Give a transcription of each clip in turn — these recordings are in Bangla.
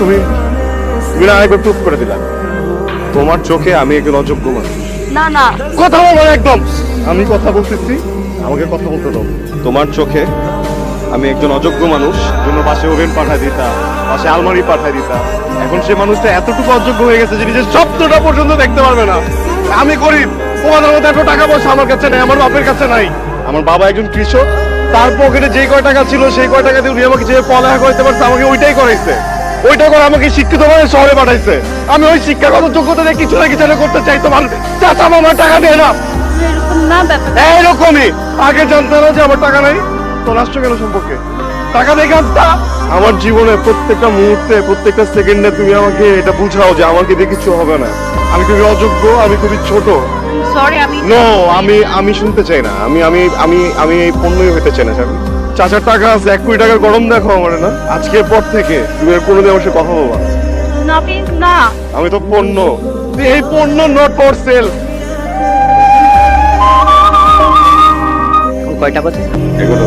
তুমি তুমি না আরেকবার প্রুফ করে দিলা তোমার চোখে আমি একজন অযোগ্য মানুষ। না না কথা বলো না একদম। আমি কথা বলতেছি, আমাকে কথা বলতে দাও। তোমার চোখে আমি একজন অযোগ্য মানুষ, জন্য পাশে ওভেন পাঠায় দিতা, পাশে আলমারি পাঠায় দিতা। এখন সে মানুষটা এতটুকু অযোগ্য হয়ে গেছে যে নিজের স্বপ্নটা পর্যন্ত দেখতে পারবে না। আমি গরিব, তোমাদের মতো এত টাকা পয়সা আমার কাছে নাই, আমার বাপের কাছে নাই। আমার বাবা একজন কৃষক, তার পকেটে যে কয় টাকা ছিল সেই কয় টাকা দিয়ে উনি আমাকে যে পড়ালেখা করতে পারছে আমাকে ওইটাই করাইছে। ওইটা করে আমাকে শিক্ষিত করে শহরে পাঠাইছে। আমি ওই শিক্ষাগত যোগ্যতা দিয়ে কিছু না কিছু করতে চাই। তোমার চাচা মামার টাকা দেয় না। এরকম না ব্যাপার। এইরকমই আগে জানতে না যে আমার টাকা নাই, তো রাষ্ট্র কেন সম্পর্কে টাকা দেখে আসতা। আমার জীবনে প্রত্যেকটা মুহূর্তে প্রত্যেকটা সেকেন্ডে তুমি আমাকে এটা বুঝাও যে আমাকে দিয়ে কিছু হবে না। আমি খুবই অযোগ্য, আমি খুবই ছোট। সরি আমি নো, আমি শুনতে চাই না। আমি এই পণ্যই হতে চাই না। চাচার টাকা আছে, 1 কোটি টাকার গরম দেখো আমার না। আজকের পর থেকে তুমি আর কোনোদিন আমার সাথে কথা বলবা না প্লিজ না। আমি তো পণ্য, এই পণ্য নট ফর সেল। কয়টা বাজে? এগুলো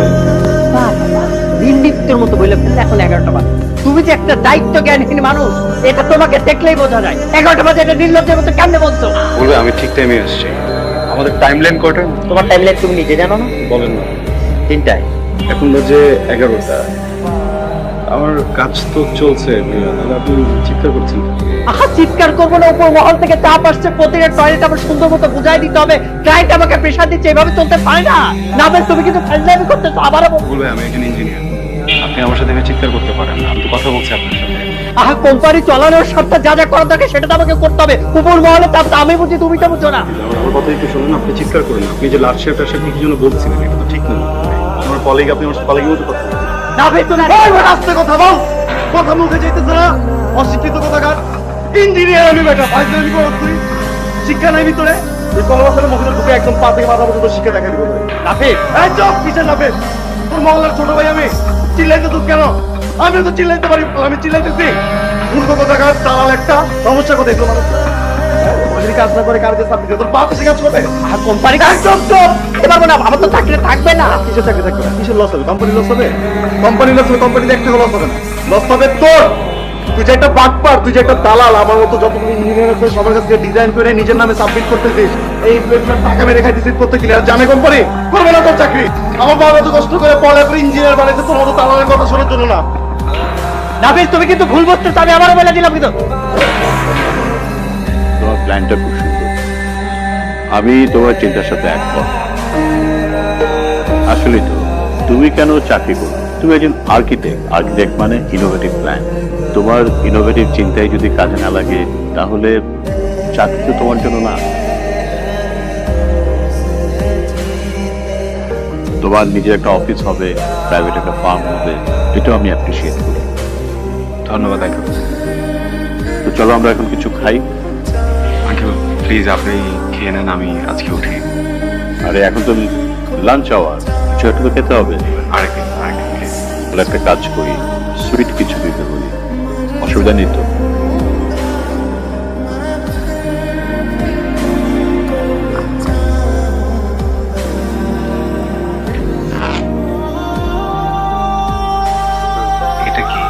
ভিন্ডিত্বের মতো বলে ফেলছে এখন 11টা বাজে। তুমি যে একটা দায়িত্ব জ্ঞানহীন মানুষ এটা তোমাকে দেখলেই বোঝা যায়। 11টা বাজে এটা নির্লজ্জের মতো কেমনে বলছো? বলবে আমি ঠিক টাইমে আসছি। আমাদের টাইমলাইন কয়টা? তোমার টাইমলাইন তুমি নিজে জানো না? বলেন না। 3টায়। এখন বাজে 11টা। আমার কাজ তো চলছে, তাহলে আপনি চিৎকার করছেন। আহা চিৎকার করবো না, উপর মহল থেকে চাপ আসছে, প্রতিটা টয়লেট আমার সুন্দর মতো বুঝাই দিতে হবে। ক্লায়েন্ট আমাকে প্রেশার দিচ্ছে, এভাবে চলতে পারে না। না বেশ তুমি কিন্তু ফাইজলামি করতেছো। আবারও বলবে আমি একজন ইঞ্জিনিয়ার, আপনি আমার সাথে চিৎকার করতে পারেন না। আমি তো কথা বলছি আপনার সাথে। আহা কোম্পানি চালানোর স্বার্থে যা যা করার থাকে সেটা তো আমাকে করতে হবে। উপর মহলে চাপ আমি বুঝি, তুমি তো বুঝো না। আমার কথা একটু শুনুন, আপনি চিৎকার করেন না। আপনি যে লাস্ট শেফট আসে কি জন্য বলছিলেন এটা তো ঠিক না। আমার কলিগ, আপনি আমার কলিগের মতো কথা বলছেন। না বেশ তো না আস্তে কথা বল, কথা মুখে যাইতেছে না। অশিক্ষিত কথাকার ইঞ্জিনিয়ার আমি বেটা, ফাইজলামি করছ তুই। শিক্ষা নাই ভিতরে। এই কলবাসের মুখে ঢুকে একদম পা থেকে মাথা পর্যন্ত শিক্ষা দেখা দিব। নাফিস এই চুপ, কিসের নাফিস? তোর মহল্লার ছোট ভাই আমি, চিল্লাইতে তুই কেন? আমি তো চিল্লাইতে পারি, আমি চিল্লাইতেছি। মূর্খ কথাকার দালাল একটা। সমস্যা কোথায় এগুলো মানুষ? যদি কাজ না করে কারকে চাপ দিতে তোর বাপ এসে কাজ করবে। আর কোম্পানি একদম চুপ এ পারবো না, আমার তো চাকরি থাকবে না। কিসের চাকরি থাকবে না? কিসের লস হবে? কোম্পানি লস হবে? কোম্পানি লস হবে, কোম্পানিতে একটা লস হবে না। লস হবে তোর। তুই যে একটা বাটপার, তুই যে একটা দালাল, আমার মতো যতগুলো ইঞ্জিনিয়ার আছে সবার কাছ থেকে ডিজাইন করে নিজের নামে সাবমিট করতেছিস। এই প্লেসমেন্ট টাকা মেরে খাইতেছিস প্রত্যেক দিন। আর জানে কোম্পানি করবে না তোর চাকরি। আমার বাবা এত কষ্ট করে পড়া করে ইঞ্জিনিয়ার বানাইছে তোর মতো দালালের কথা শোনার জন্য না। নাফিস তুমি কিন্তু ভুল বুঝতেছো, আমি আবারও বলে দিলাম কিন্তু। তোমার প্ল্যানটা খুব সুন্দর, আমি তোমার চিন্তার সাথে একমত। আসলে তো তুমি কেন চাকরি করো? তুমি একজন আর্কিটেক্ট। আর্কিটেক্ট মানে ইনোভেটিভ প্ল্যান। তোমার ইনোভেটিভ চিন্তায় যদি কাজে না লাগে তাহলে চাকরি তো তোমার জন্য না। তোমার নিজের একটা অফিস হবে, প্রাইভেট একটা ফার্ম হবে, এটাও আমি অ্যাপ্রিসিয়েট করি। ধন্যবাদ আঙ্কেল। তো চলো আমরা এখন কিছু খাই। আঙ্কেল প্লিজ আপনি খেয়ে নেন, আমি আজকে উঠি। আরে এখন তো লাঞ্চ আওয়ার, কিছু একটা তো খেতে হবে। আরেকদিন প্লিজ। তাহলে একটা কাজ করি, সুইট কিছু দিতে বলি, অসুবিধা নেই তো? এটা কি?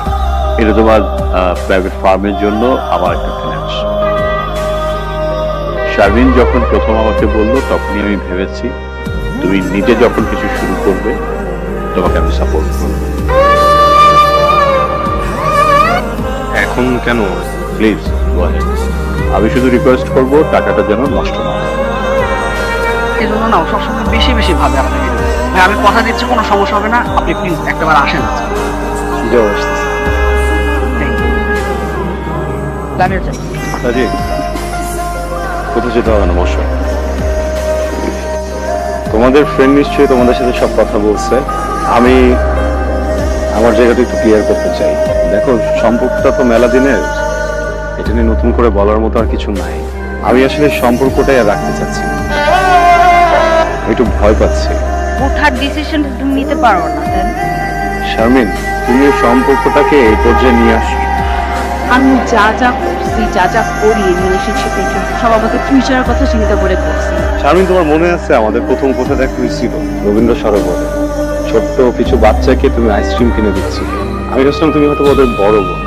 এটা তোমার প্রাইভেট ফার্মের জন্য আমার একটা ফিনান্স। শারমিন যখন প্রথম আমাকে বললো তখনই আমি ভেবেছি তুমি নিজে যখন কিছু শুরু করবে তোমাকে আমি সাপোর্ট করবো। এখন কেন? Please go ahead. আমি শুধু রিকোয়েস্ট করবো টাকাটা যেন নষ্ট না হয়। এজন্য না সবসময় বেশি বেশি ভাবে আপনাকে। ভাই আমি কথা দিচ্ছি কোনো সমস্যা হবে না, আপনি প্লিজ একটাবার আসেন। কোথাও যেতে হবে না, বসো। তোমাদের ফ্রেন্ড নিশ্চয়ই তোমাদের সাথে সব কথা বলছে। আমি আমার জায়গাটা একটু ক্লিয়ার করতে চাই। দেখো, সম্পর্কটা তো মেলা দিনের, এটা নিয়ে নতুন করে বলার মতো আর কিছু নাই। আমি আসলে সম্পর্কটাই আর রাখতে চাচ্ছি না। একটু ভয় পাচ্ছি। ওঠার ডিসিশন তুমি নিতে পারো না। শারমিন, তুমি এই সম্পর্কটাকে এই পর্যায়ে নিয়ে আসো। আমি যা যা করছি, যা যা করি রিলেশনশিপে সব আমাদের ফিউচারের কথা চিন্তা করে করছি। শারমিন, তোমার মনে আছে আমাদের প্রথম কথা দেখা হয়েছিল রবীন্দ্র সরোবরে? ছোট্ট কিছু বাচ্চাকে তুমি আইসক্রিম কিনে দিচ্ছিলে। আমি ভাবছিলাম তুমি হয়তো ওদের বড় বোন।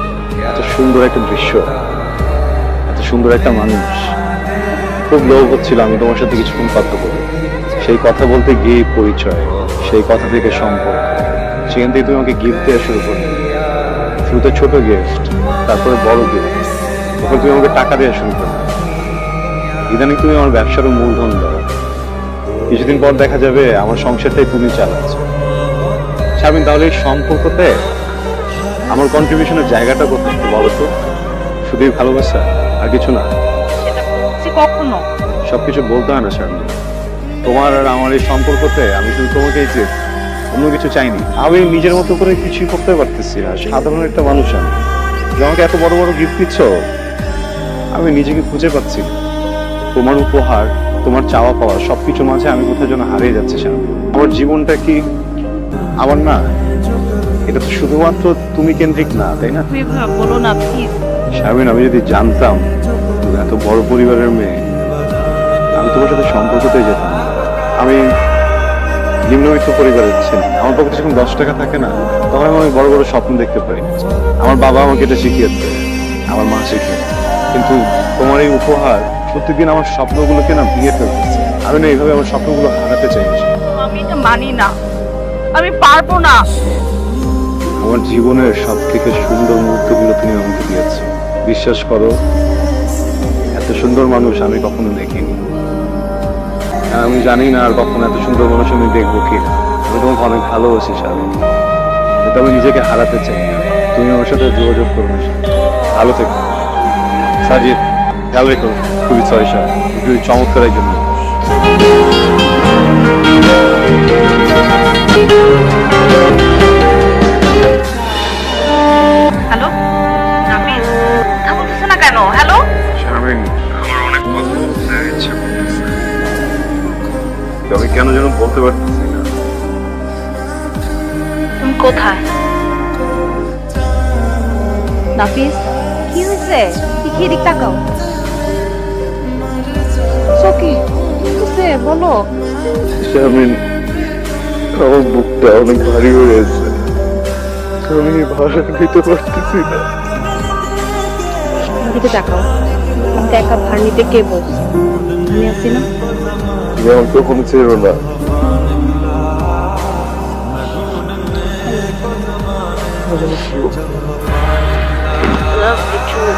এত সুন্দর একটা দৃশ্য, এত সুন্দর একটা মানুষ, খুব লোভ হচ্ছিল আমি তোমার সাথে কিছুক্ষণ কথা বলি। সেই কথা বলতে গিয়ে পরিচয়, সেই কথা থেকে সম্পর্ক, সেখান থেকে তুমি আমাকে গিফট দেওয়া শুরু করলে। শুরুতে ছোট গিফট, তারপরে বড় গিফট, তখন তুমি আমাকে টাকা দেওয়া শুরু করলে। ইদানিং তুমি আমার ব্যবসারও মূলধন দাও। কিছুদিন পর দেখা যাবে আমার সংসারটাই তুমি চালাচ্ছ। শারমিন, তাহলে এই সম্পর্কতে আমার কন্ট্রিবিউশনের জায়গাটা কোথায় একটু বলো তো? শুধুই ভালোবাসা, আর কিছু না? সেটা বলছি কখনো। সবকিছু বলতে হয় না শারমিন। তোমার আর আমার এই সম্পর্কতে আমি শুধু তোমাকেই চেয়েছি, অন্য কিছু চাইনি। আমি নিজের মতো করে কিছুই করতে পারতেছি না, সাধারণ একটা মানুষ আমি। যে আমাকে এত বড় বড় গিফট দিচ্ছ, আমি নিজেকে খুঁজে পাচ্ছি না। তোমার উপহার, তোমার চাওয়া পাওয়া সবকিছু মাঝে আমি কোথায় যেন হারিয়ে যাচ্ছি শারমিন। আমার জীবনটা কি আমার না? এটা তো শুধুমাত্র তুমি কেন্দ্রিক না, তাই না? তুমি এভাবে বলো না প্লিজ। শারমিন, আমি যদি জানতাম তুমি এত বড় পরিবারের মেয়ে, আমি তোমার সাথে সম্পর্কতে যেতাম না। আমি নিম্নবিত্ত পরিবারের ছেলে, আমার পক্ষে যখন 10 টাকা থাকে না, তখন আমি অনেক বড় বড় স্বপ্ন দেখতে পারি। আমার বাবা আমাকে এটা শিখিয়েছে, আমার মা শিখিয়েছে। কিন্তু তোমার এই উপহার প্রত্যেকদিন আমার স্বপ্নগুলোকে না ভেঙে ফেলতেছে। আমি না এইভাবে আমার স্বপ্নগুলো হারাতে চাই না। আমি এটা মানি না, আমি পারবো না। আমার জীবনের সব থেকে সুন্দর মুহূর্তগুলো তুমি আমাকে দিয়েছো। বিশ্বাস করো, এত সুন্দর মানুষ আমি কখনো দেখিনি। আর আমি জানি না আর কখনো এত সুন্দর মানুষ আমি দেখবো কি। আমি তোমাকে অনেক ভালোবাসি শারমিন, কিন্তু আমি নিজেকে হারাতে চাই না। তুমি আমার সাথে যোগাযোগ করো না। ভালো থেকো। সাজিদ, খেয়াল রেখো। খুবই সরি স্যার, খুবই চমৎকার একজন মানুষ। হ্যালো নাফিস, কথা বলতেছো না কেন? হ্যালো। শারমিন, আমার অনেক কথা বলতে ইচ্ছে করতেছে, আমি কেন যেন বলতে পারতেছি না। তুমি কোথায়? নাফিস, কি হয়েছে? কি দিক তাকাও? সকি, কি হয়েছে বলো? শারমিন, আমার বুকটা অনেক ভারী হয়ে গেছে, আমি ভার নিতে পারতেছি না। দিকে তাকাও। আমাকে একা ভার নিতে কে বলছে? আমি আছি না? তুমি আমার কখনো ছেড়ো না। I love you too.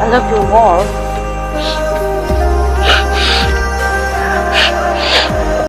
I love you more.